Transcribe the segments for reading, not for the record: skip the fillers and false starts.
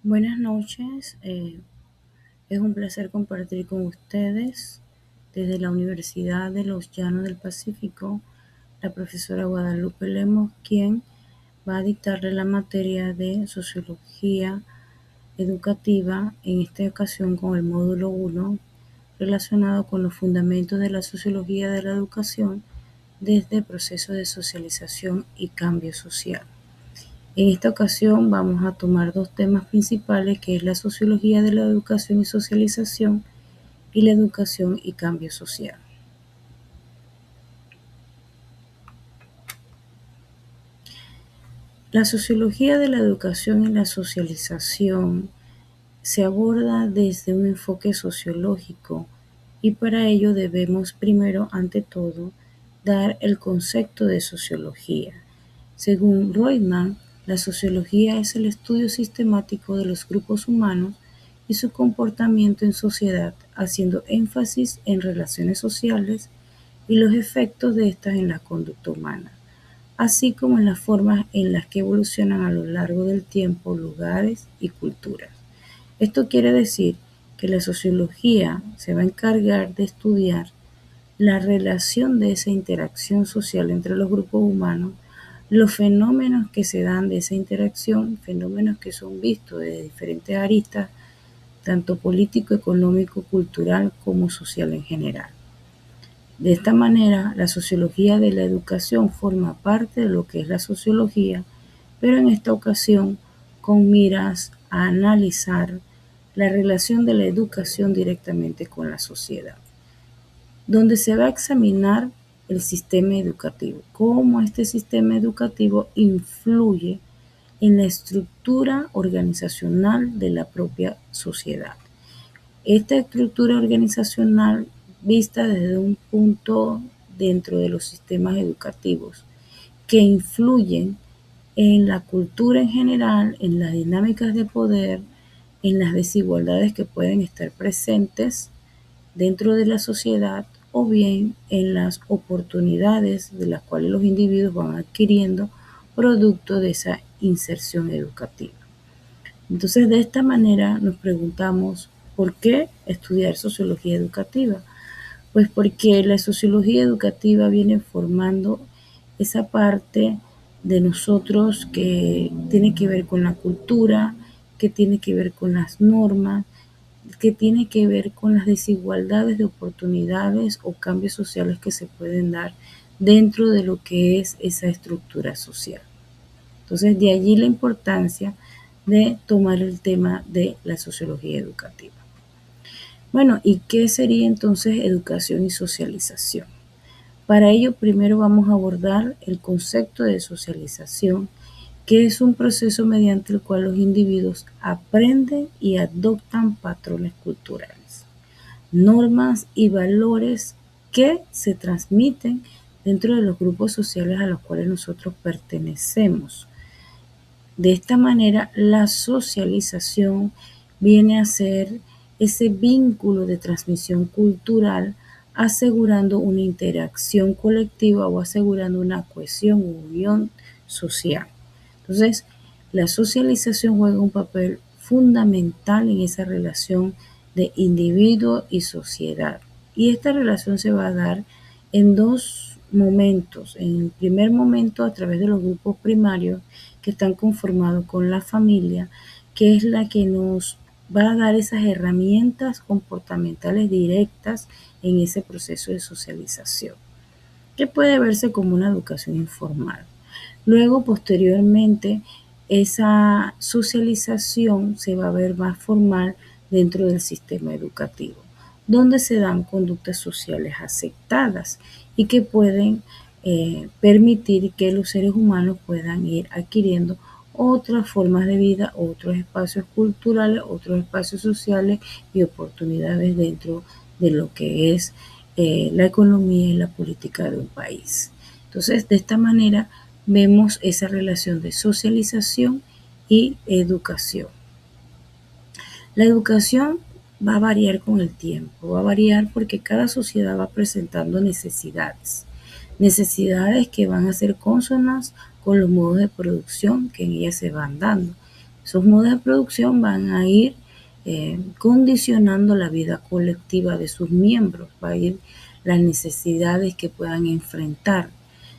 Buenas noches, es un placer compartir con ustedes desde la Universidad de los Llanos del Pacífico, la profesora Guadalupe Lemos, quien va a dictarle la materia de Sociología Educativa, en esta ocasión con el módulo 1, relacionado con los fundamentos de la sociología de la educación desde procesos de socialización y cambio social. En esta ocasión vamos a tomar dos temas principales, que es la sociología de la educación y socialización y la educación y cambio social. La sociología de la educación y la socialización se aborda desde un enfoque sociológico y para ello debemos primero, ante todo, dar el concepto de sociología. Según Reutemann, la sociología es el estudio sistemático de los grupos humanos y su comportamiento en sociedad, haciendo énfasis en relaciones sociales y los efectos de estas en la conducta humana, así como en las formas en las que evolucionan a lo largo del tiempo, lugares y culturas. Esto quiere decir que la sociología se va a encargar de estudiar la relación de esa interacción social entre los grupos humanos, los fenómenos que se dan de esa interacción, fenómenos que son vistos de diferentes aristas, tanto político, económico, cultural como social en general. De esta manera, la sociología de la educación forma parte de lo que es la sociología, pero en esta ocasión con miras a analizar la relación de la educación directamente con la sociedad, donde se va a examinar el sistema educativo, cómo este sistema educativo influye en la estructura organizacional de la propia sociedad. Esta estructura organizacional, vista desde un punto dentro de los sistemas educativos, que influyen en la cultura en general, en las dinámicas de poder, en las desigualdades que pueden estar presentes dentro de la sociedad o bien en las oportunidades de las cuales los individuos van adquiriendo producto de esa inserción educativa. Entonces, de esta manera nos preguntamos, ¿por qué estudiar sociología educativa? Pues porque la sociología educativa viene formando esa parte de nosotros que tiene que ver con la cultura, que tiene que ver con las normas, que tiene que ver con las desigualdades de oportunidades o cambios sociales que se pueden dar dentro de lo que es esa estructura social. Entonces, de allí la importancia de tomar el tema de la sociología educativa. Bueno, ¿y qué sería entonces educación y socialización? Para ello, primero vamos a abordar el concepto de socialización, que es un proceso mediante el cual los individuos aprenden y adoptan patrones culturales, normas y valores que se transmiten dentro de los grupos sociales a los cuales nosotros pertenecemos. De esta manera, la socialización viene a ser ese vínculo de transmisión cultural, asegurando una interacción colectiva o asegurando una cohesión u unión social. Entonces, la socialización juega un papel fundamental en esa relación de individuo y sociedad. Y esta relación se va a dar en dos momentos. En el primer momento, a través de los grupos primarios que están conformados con la familia, que es la que nos va a dar esas herramientas comportamentales directas en ese proceso de socialización, que puede verse como una educación informal. Luego, posteriormente, esa socialización se va a ver más formal dentro del sistema educativo, donde se dan conductas sociales aceptadas y que pueden permitir que los seres humanos puedan ir adquiriendo otras formas de vida, otros espacios culturales, otros espacios sociales y oportunidades dentro de lo que es la economía y la política de un país. Entonces, de esta manera vemos esa relación de socialización y educación. La educación va a variar con el tiempo, va a variar porque cada sociedad va presentando necesidades, necesidades que van a ser consonas con los modos de producción que en ella se van dando. Esos modos de producción van a ir condicionando la vida colectiva de sus miembros, va a ir las necesidades que puedan enfrentar.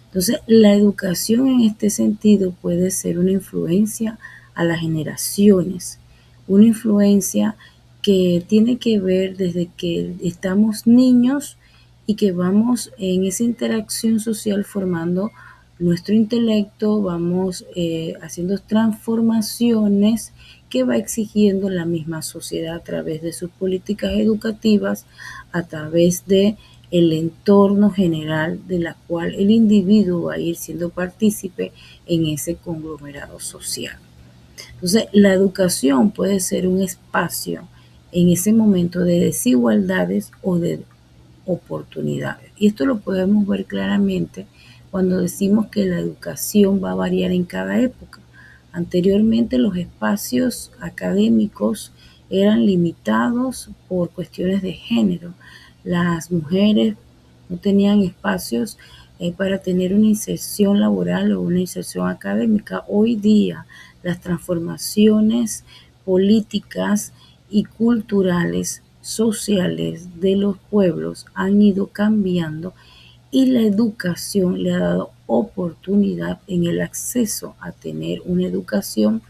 Entonces, la educación en este sentido puede ser una influencia a las generaciones, una influencia que tiene que ver desde que estamos niños y que vamos en esa interacción social formando nuestro intelecto, vamos haciendo transformaciones que va exigiendo la misma sociedad a través de sus políticas educativas, a través de el entorno general de la cual el individuo va a ir siendo partícipe en ese conglomerado social. Entonces, la educación puede ser un espacio en ese momento de desigualdades o de oportunidades. Y esto lo podemos ver claramente cuando decimos que la educación va a variar en cada época. Anteriormente los espacios académicos eran limitados por cuestiones de género. Las mujeres no tenían espacios para tener una inserción laboral o una inserción académica. Hoy día las transformaciones políticas y culturales, sociales de los pueblos han ido cambiando y la educación le ha dado oportunidad en el acceso a tener una educación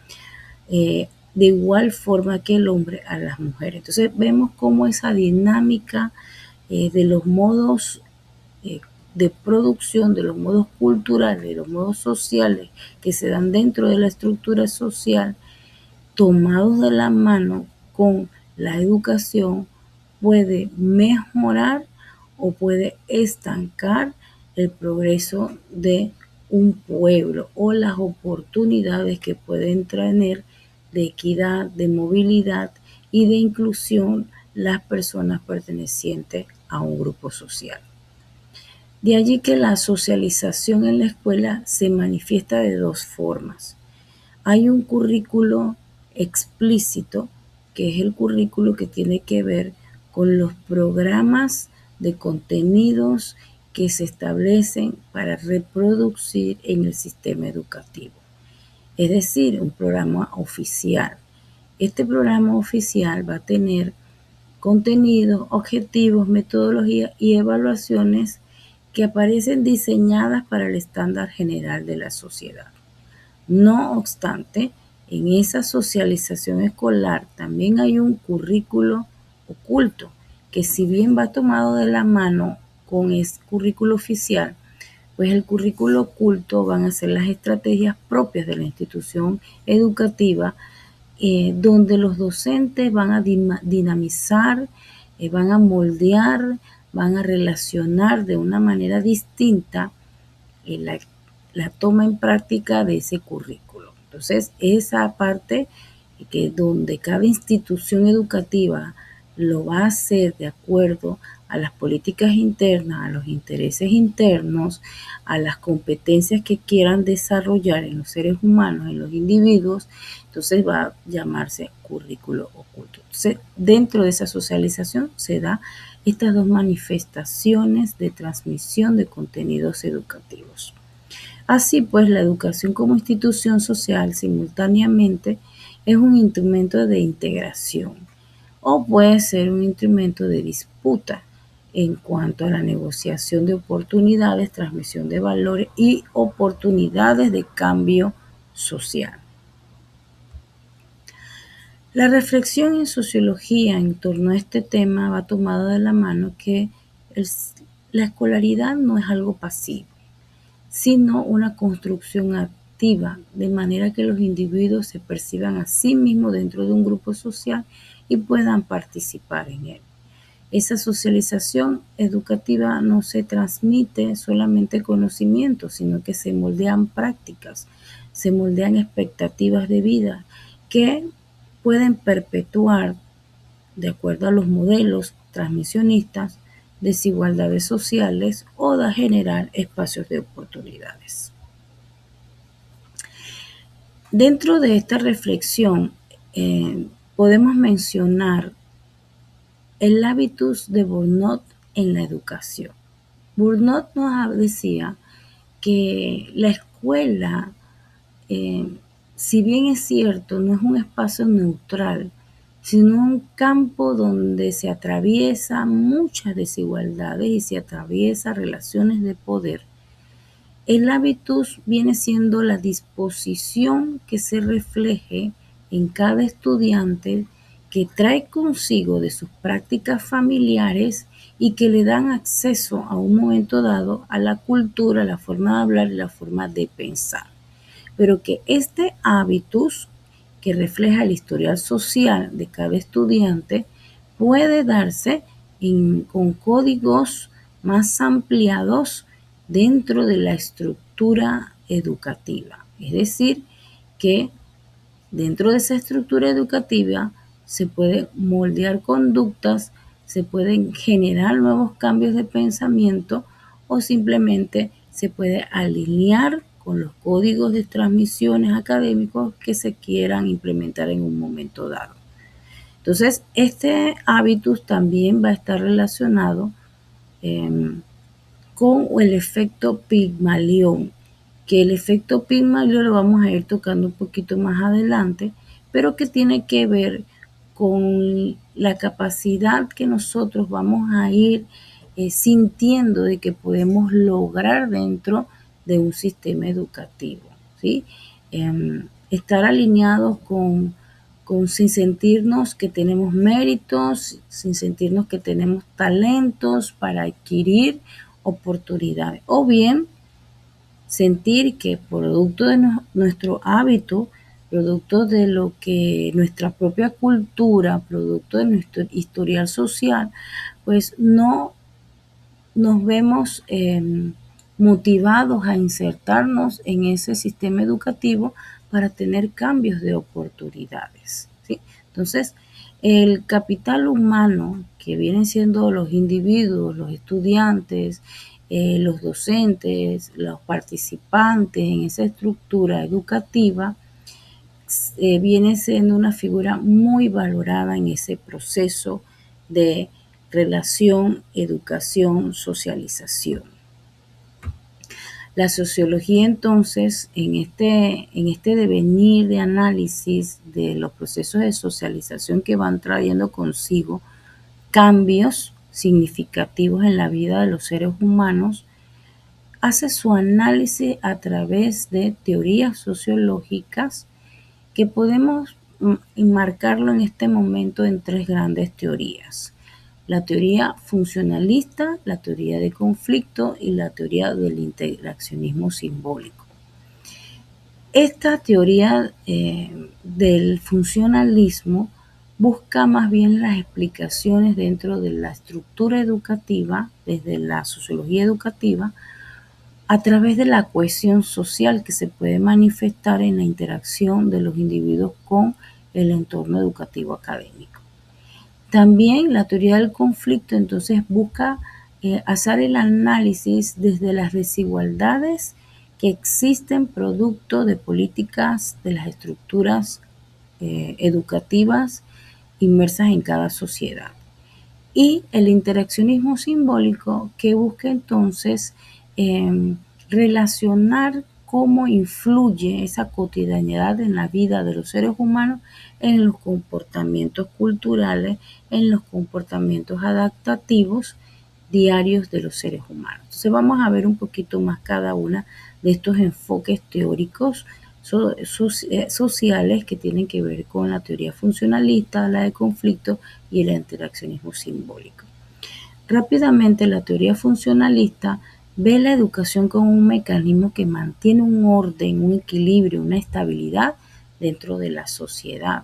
de igual forma que el hombre a las mujeres. Entonces vemos cómo esa dinámica de los modos de producción, de los modos culturales, de los modos sociales que se dan dentro de la estructura social, tomados de la mano con la educación, puede mejorar o puede estancar el progreso de un pueblo o las oportunidades que pueden tener de equidad, de movilidad y de inclusión las personas pertenecientes a un grupo social. De allí que la socialización en la escuela se manifiesta de dos formas. Hay un currículo explícito, que es el currículo que tiene que ver con los programas de contenidos que se establecen para reproducir en el sistema educativo. Es decir, un programa oficial. Este programa oficial va a tener contenidos, objetivos, metodologías y evaluaciones que aparecen diseñadas para el estándar general de la sociedad. No obstante, en esa socialización escolar también hay un currículo oculto, que si bien va tomado de la mano con el currículo oficial, pues el currículo oculto van a ser las estrategias propias de la institución educativa, donde los docentes van a dinamizar, van a moldear, van a relacionar de una manera distinta la toma en práctica de ese currículo. Entonces, esa parte que donde cada institución educativa lo va a hacer de acuerdo a las políticas internas, a los intereses internos, a las competencias que quieran desarrollar en los seres humanos, en los individuos, entonces va a llamarse currículo oculto. Entonces, dentro de esa socialización se da estas dos manifestaciones de transmisión de contenidos educativos. Así pues, la educación como institución social simultáneamente es un instrumento de integración o puede ser un instrumento de disputa en cuanto a la negociación de oportunidades, transmisión de valores y oportunidades de cambio social. La reflexión en sociología en torno a este tema va tomada de la mano que la escolaridad no es algo pasivo, sino una construcción activa, de manera que los individuos se perciban a sí mismos dentro de un grupo social y puedan participar en él. Esa socialización educativa no se transmite solamente conocimiento, sino que se moldean prácticas, se moldean expectativas de vida que pueden perpetuar, de acuerdo a los modelos transmisionistas, desigualdades sociales o de generar espacios de oportunidades. Dentro de esta reflexión podemos mencionar el hábitus de Burnout en la educación. Burnout nos decía que la escuela si bien es cierto, no es un espacio neutral, sino un campo donde se atraviesan muchas desigualdades y se atraviesan relaciones de poder. El hábitus viene siendo la disposición que se refleje en cada estudiante, que trae consigo de sus prácticas familiares y que le dan acceso a un momento dado a la cultura, la forma de hablar y la forma de pensar. Pero que este hábitus, que refleja el historial social de cada estudiante, puede darse con códigos más ampliados dentro de la estructura educativa. Es decir, que dentro de esa estructura educativa se pueden moldear conductas, se pueden generar nuevos cambios de pensamiento o simplemente se puede alinear con los códigos de transmisiones académicos que se quieran implementar en un momento dado. Entonces, este hábitus también va a estar relacionado con el efecto Pigmalión, que el efecto Pigmalión lo vamos a ir tocando un poquito más adelante, pero que tiene que ver con la capacidad que nosotros vamos a ir sintiendo de que podemos lograr dentro de un sistema educativo, ¿sí? Estar alineados sin sentirnos que tenemos méritos, sin sentirnos que tenemos talentos para adquirir oportunidades, o bien sentir que producto de nuestro hábito, producto de lo que nuestra propia cultura, producto de nuestro historial social, pues no nos vemos motivados a insertarnos en ese sistema educativo para tener cambios de oportunidades, ¿sí? Entonces, el capital humano, que vienen siendo los individuos, los estudiantes, los docentes, los participantes en esa estructura educativa, viene siendo una figura muy valorada en ese proceso de relación, educación, socialización. La sociología entonces, en este devenir de análisis de los procesos de socialización que van trayendo consigo cambios significativos en la vida de los seres humanos, hace su análisis a través de teorías sociológicas que podemos enmarcarlo en este momento en tres grandes teorías: la teoría funcionalista, la teoría de conflicto y la teoría del interaccionismo simbólico. Esta teoría del funcionalismo busca más bien las explicaciones dentro de la estructura educativa, desde la sociología educativa, a través de la cohesión social que se puede manifestar en la interacción de los individuos con el entorno educativo académico. También la teoría del conflicto entonces busca hacer el análisis desde las desigualdades que existen producto de políticas de las estructuras educativas inmersas en cada sociedad. Y el interaccionismo simbólico, que busca entonces relacionar cómo influye esa cotidianidad en la vida de los seres humanos, en los comportamientos culturales, en los comportamientos adaptativos diarios de los seres humanos. Entonces vamos a ver un poquito más cada una de estos enfoques teóricos sociales que tienen que ver con la teoría funcionalista, la de conflicto y el interaccionismo simbólico. Rápidamente, la teoría funcionalista ve la educación como un mecanismo que mantiene un orden, un equilibrio, una estabilidad dentro de la sociedad.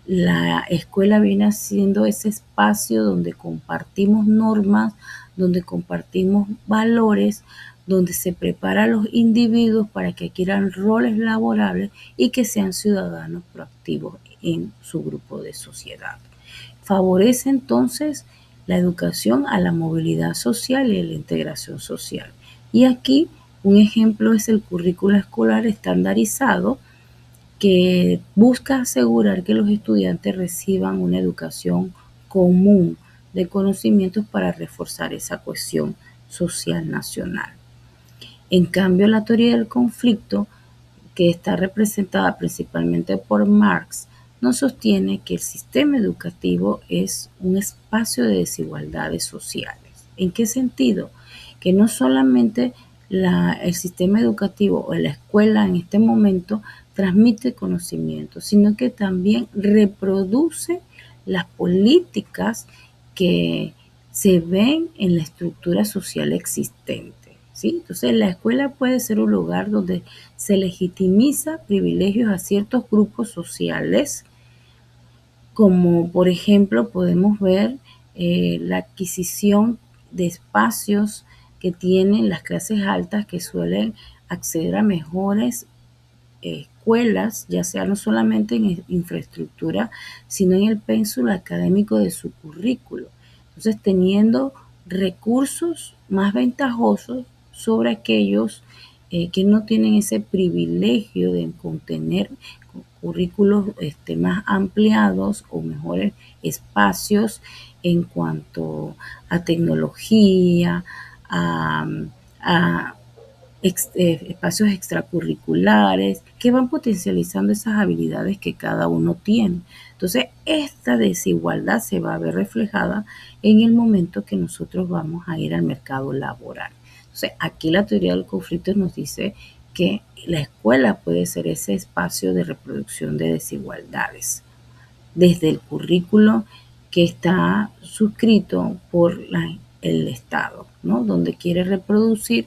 La escuela viene siendo ese espacio donde compartimos normas, donde compartimos valores, donde se prepara a los individuos para que adquieran roles laborables y que sean ciudadanos proactivos en su grupo de sociedad. Favorece entonces la educación a la movilidad social y a la integración social. Y aquí un ejemplo es el currículo escolar estandarizado, que busca asegurar que los estudiantes reciban una educación común de conocimientos para reforzar esa cohesión social nacional. En cambio, la teoría del conflicto que está representada principalmente por Marx, nos sostiene que el sistema educativo es un espacio de desigualdades sociales. ¿En qué sentido? Que no solamente el sistema educativo o la escuela en este momento transmite conocimiento, sino que también reproduce las políticas que se ven en la estructura social existente. ¿Sí? Entonces, la escuela puede ser un lugar donde se legitimiza privilegios a ciertos grupos sociales, como por ejemplo podemos ver la adquisición de espacios que tienen las clases altas que suelen acceder a mejores escuelas, ya sea no solamente en infraestructura, sino en el pénsul académico de su currículo. Entonces, teniendo recursos más ventajosos sobre aquellos que no tienen ese privilegio de contener currículos más ampliados o mejores espacios en cuanto a tecnología, a espacios extracurriculares que van potencializando esas habilidades que cada uno tiene. Entonces, esta desigualdad se va a ver reflejada en el momento que nosotros vamos a ir al mercado laboral. Entonces, aquí la teoría del conflicto nos dice que la escuela puede ser ese espacio de reproducción de desigualdades desde el currículo que está suscrito por el Estado, ¿no? Donde quiere reproducir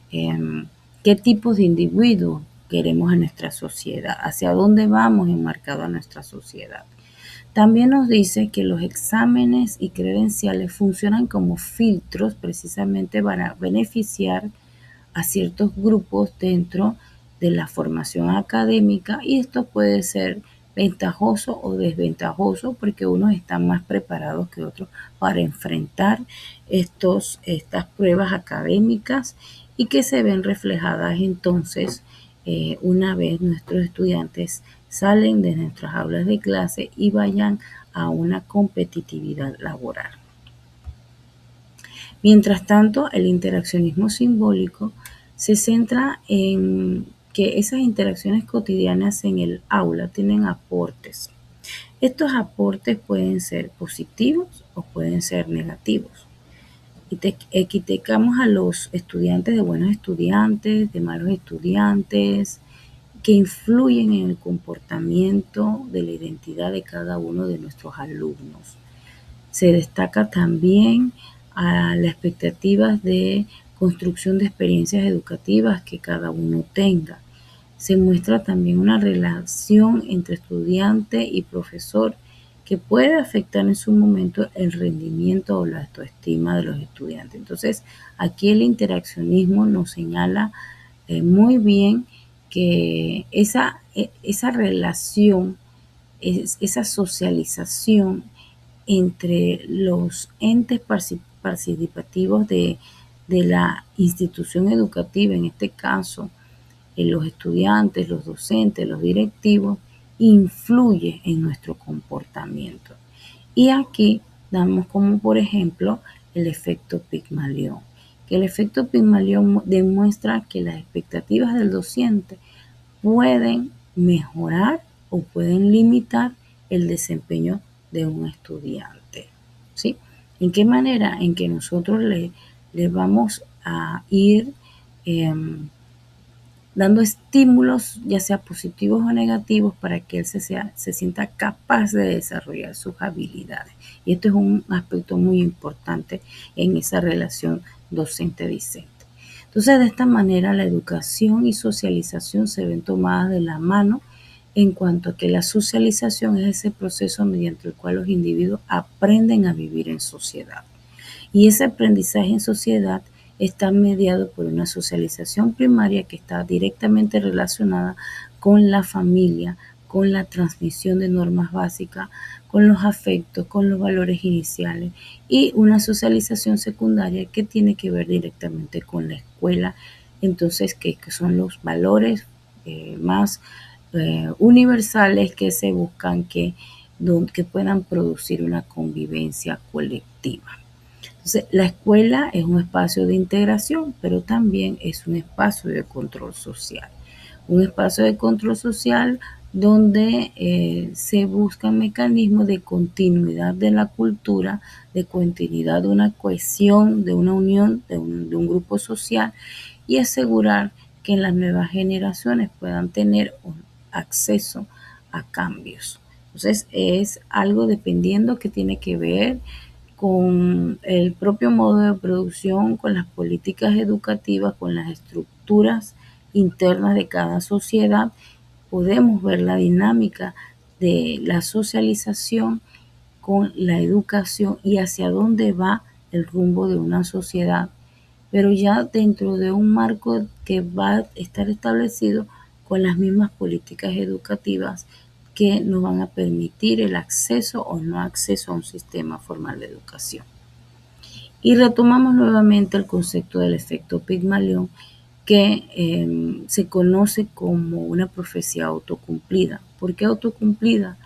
qué tipos de individuos queremos en nuestra sociedad, hacia dónde vamos enmarcado a nuestra sociedad. También nos dice que los exámenes y credenciales funcionan como filtros precisamente para beneficiar a ciertos grupos dentro de la formación académica, y esto puede ser ventajoso o desventajoso porque unos están más preparados que otros para enfrentar estas pruebas académicas, y que se ven reflejadas entonces una vez nuestros estudiantes salen de nuestras aulas de clase y vayan a una competitividad laboral. Mientras tanto, el interaccionismo simbólico se centra en que esas interacciones cotidianas en el aula tienen aportes. Estos aportes pueden ser positivos o pueden ser negativos. Etiquetamos a los estudiantes de buenos estudiantes, de malos estudiantes, que influyen en el comportamiento de la identidad de cada uno de nuestros alumnos. Se destaca también a las expectativas de construcción de experiencias educativas que cada uno tenga. Se muestra también una relación entre estudiante y profesor que puede afectar en su momento el rendimiento o la autoestima de los estudiantes. Entonces, aquí el interaccionismo nos señala muy bien que esa relación, esa socialización entre los entes participativos de la institución educativa, en este caso los estudiantes, los docentes, los directivos, influye en nuestro comportamiento. Y aquí damos como por ejemplo el efecto Pigmalión, que el efecto Pigmalión demuestra que las expectativas del docente pueden mejorar o pueden limitar el desempeño de un estudiante. ¿Sí? ¿En qué manera? En que nosotros le vamos a ir dando estímulos, ya sea positivos o negativos, para que él se sienta capaz de desarrollar sus habilidades. Y esto es un aspecto muy importante en esa relación docente-discente. Entonces, de esta manera, la educación y socialización se ven tomadas de la mano, en cuanto a que la socialización es ese proceso mediante el cual los individuos aprenden a vivir en sociedad. Y ese aprendizaje en sociedad está mediado por una socialización primaria que está directamente relacionada con la familia, con la transmisión de normas básicas, con los afectos, con los valores iniciales, y una socialización secundaria que tiene que ver directamente con la escuela, entonces que son los valores más universales que se buscan que puedan producir una convivencia colectiva. Entonces, la escuela es un espacio de integración, pero también es un espacio de control social. un espacio de control social donde se buscan mecanismos de continuidad de la cultura, de continuidad de una cohesión, de una unión, de un grupo social y asegurar que las nuevas generaciones puedan tener acceso a cambios. Entonces es algo dependiendo que tiene que ver con el propio modo de producción, con las políticas educativas, con las estructuras internas de cada sociedad. Podemos ver la dinámica de la socialización con la educación y hacia dónde va el rumbo de una sociedad, pero ya dentro de un marco que va a estar establecido con las mismas políticas educativas que nos van a permitir el acceso o no acceso a un sistema formal de educación. Y retomamos nuevamente el concepto del efecto Pigmalión, que se conoce como una profecía autocumplida. ¿Por qué autocumplida?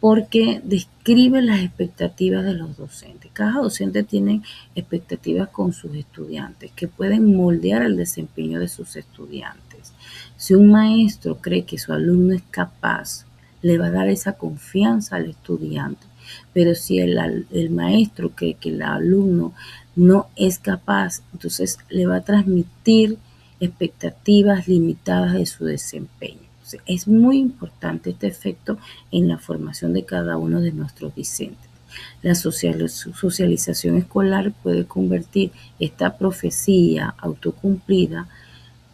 Porque describe las expectativas de los docentes. Cada docente tiene expectativas con sus estudiantes que pueden moldear el desempeño de sus estudiantes. Si un maestro cree que su alumno es capaz, le va a dar esa confianza al estudiante. Pero si el maestro cree que el alumno no es capaz, entonces le va a transmitir expectativas limitadas de su desempeño. Es muy importante este efecto en la formación de cada uno de nuestros docentes. La socialización escolar puede convertir esta profecía autocumplida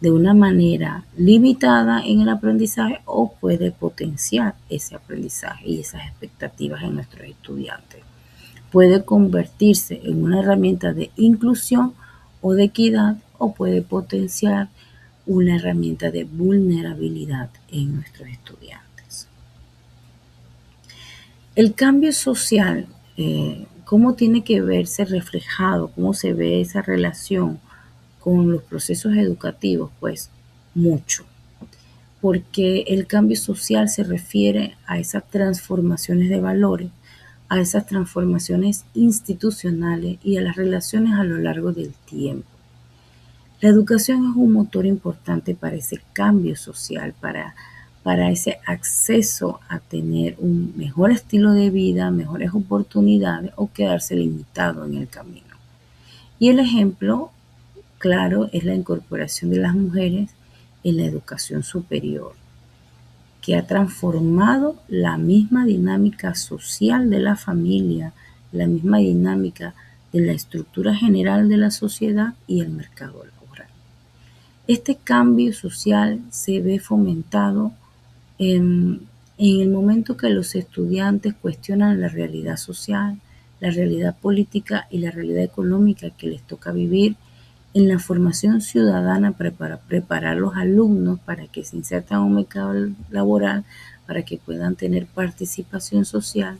de una manera limitada en el aprendizaje o puede potenciar ese aprendizaje y esas expectativas en nuestros estudiantes. Puede convertirse en una herramienta de inclusión o de equidad o puede potenciar una herramienta de vulnerabilidad en nuestros estudiantes. El cambio social, ¿cómo tiene que verse reflejado? ¿Cómo se ve esa relación con los procesos educativos? Pues mucho, porque el cambio social se refiere a esas transformaciones de valores, a esas transformaciones institucionales y a las relaciones a lo largo del tiempo. La educación es un motor importante para ese cambio social, para ese acceso a tener un mejor estilo de vida, mejores oportunidades o quedarse limitado en el camino. Y el ejemplo claro es la incorporación de las mujeres en la educación superior, que ha transformado la misma dinámica social de la familia, la misma dinámica de la estructura general de la sociedad y el mercado laboral. Este cambio social se ve fomentado en el momento que los estudiantes cuestionan la realidad social, la realidad política y la realidad económica que les toca vivir, en la formación ciudadana para preparar a los alumnos para que se inserten en un mercado laboral, para que puedan tener participación social,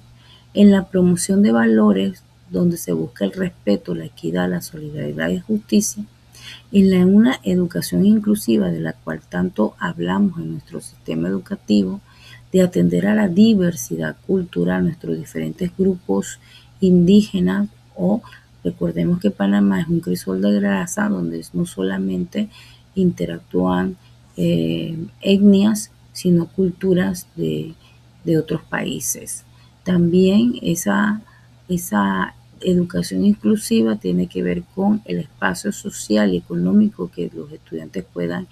en la promoción de valores donde se busca el respeto, la equidad, la solidaridad y justicia, en una educación inclusiva de la cual tanto hablamos en nuestro sistema educativo, de atender a la diversidad cultural, nuestros diferentes grupos indígenas o recordemos que Panamá es un crisol de grasa donde no solamente interactúan etnias, sino culturas de otros países. También esa educación inclusiva tiene que ver con el espacio social y económico que los estudiantes puedan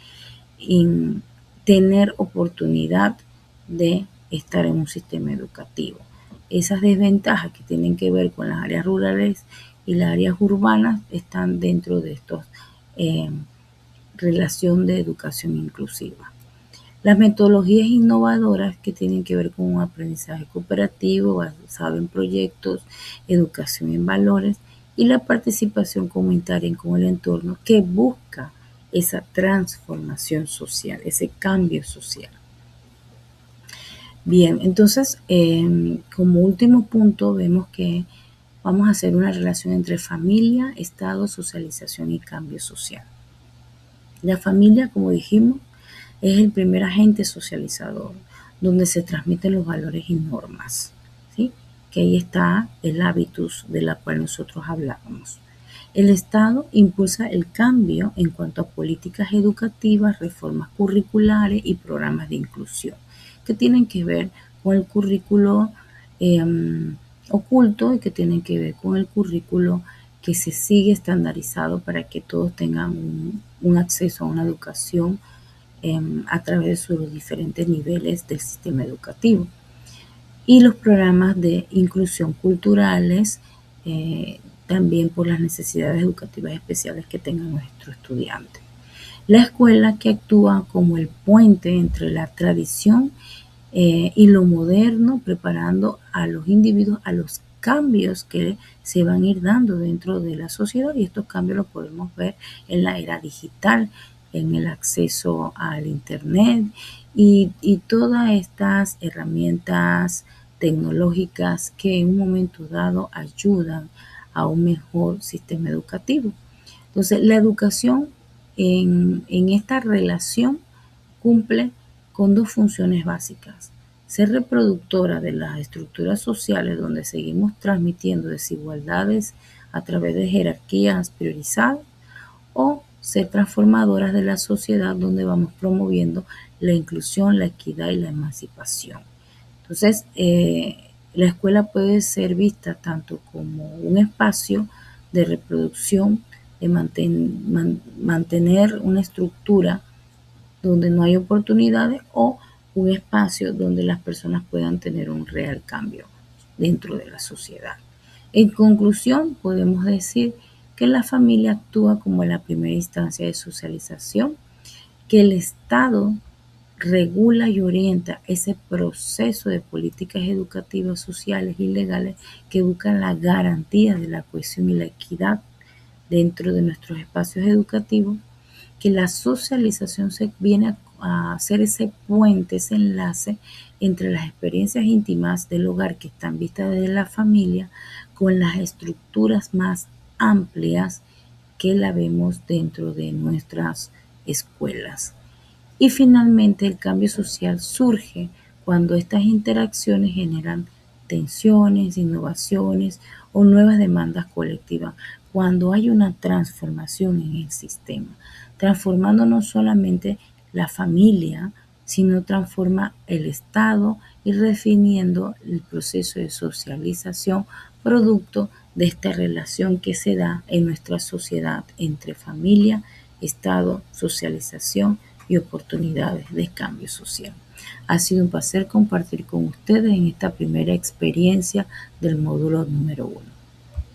tener oportunidad de estar en un sistema educativo. Esas desventajas que tienen que ver con las áreas rurales y las áreas urbanas están dentro de esta relación de educación inclusiva. Las metodologías innovadoras que tienen que ver con un aprendizaje cooperativo basado en proyectos, educación en valores y la participación comunitaria con el entorno que busca esa transformación social, ese cambio social. Bien, entonces, como último punto, vemos que vamos a hacer una relación entre familia, Estado, socialización y cambio social. La familia, como dijimos, es el primer agente socializador, donde se transmiten los valores y normas, ¿sí? Que ahí está el hábitus de la cual nosotros hablábamos. El Estado impulsa el cambio en cuanto a políticas educativas, reformas curriculares y programas de inclusión, que tienen que ver con el currículo oculto y que tienen que ver con el currículo que se sigue estandarizado para que todos tengan un acceso a una educación a través de sus diferentes niveles del sistema educativo. Y los programas de inclusión culturales, también por las necesidades educativas especiales que tengan nuestros estudiantes. La escuela que actúa como el puente entre la tradición y lo moderno, preparando a los individuos a los cambios que se van a ir dando dentro de la sociedad, y estos cambios los podemos ver en la era digital, en el acceso al internet y todas estas herramientas tecnológicas que en un momento dado ayudan a un mejor sistema educativo. Entonces, la educación en esta relación cumple con dos funciones básicas: ser reproductora de las estructuras sociales donde seguimos transmitiendo desigualdades a través de jerarquías priorizadas, o ser transformadoras de la sociedad donde vamos promoviendo la inclusión, la equidad y la emancipación. Entonces, la escuela puede ser vista tanto como un espacio de reproducción, de mantener una estructura donde no hay oportunidades, o un espacio donde las personas puedan tener un real cambio dentro de la sociedad. En conclusión, podemos decir que la familia actúa como la primera instancia de socialización, que el Estado regula y orienta ese proceso de políticas educativas, sociales y legales que buscan la garantía de la cohesión y la equidad dentro de nuestros espacios educativos, que la socialización se viene a hacer ese puente, ese enlace entre las experiencias íntimas del hogar que están vistas desde la familia con las estructuras más amplias que la vemos dentro de nuestras escuelas. Y finalmente, el cambio social surge cuando estas interacciones generan tensiones, innovaciones o nuevas demandas colectivas, cuando hay una transformación en el sistema, transformando no solamente la familia, sino transforma el Estado y redefiniendo el proceso de socialización producto de esta relación que se da en nuestra sociedad entre familia, Estado, socialización y oportunidades de cambio social. Ha sido un placer compartir con ustedes en esta primera experiencia del módulo número 1.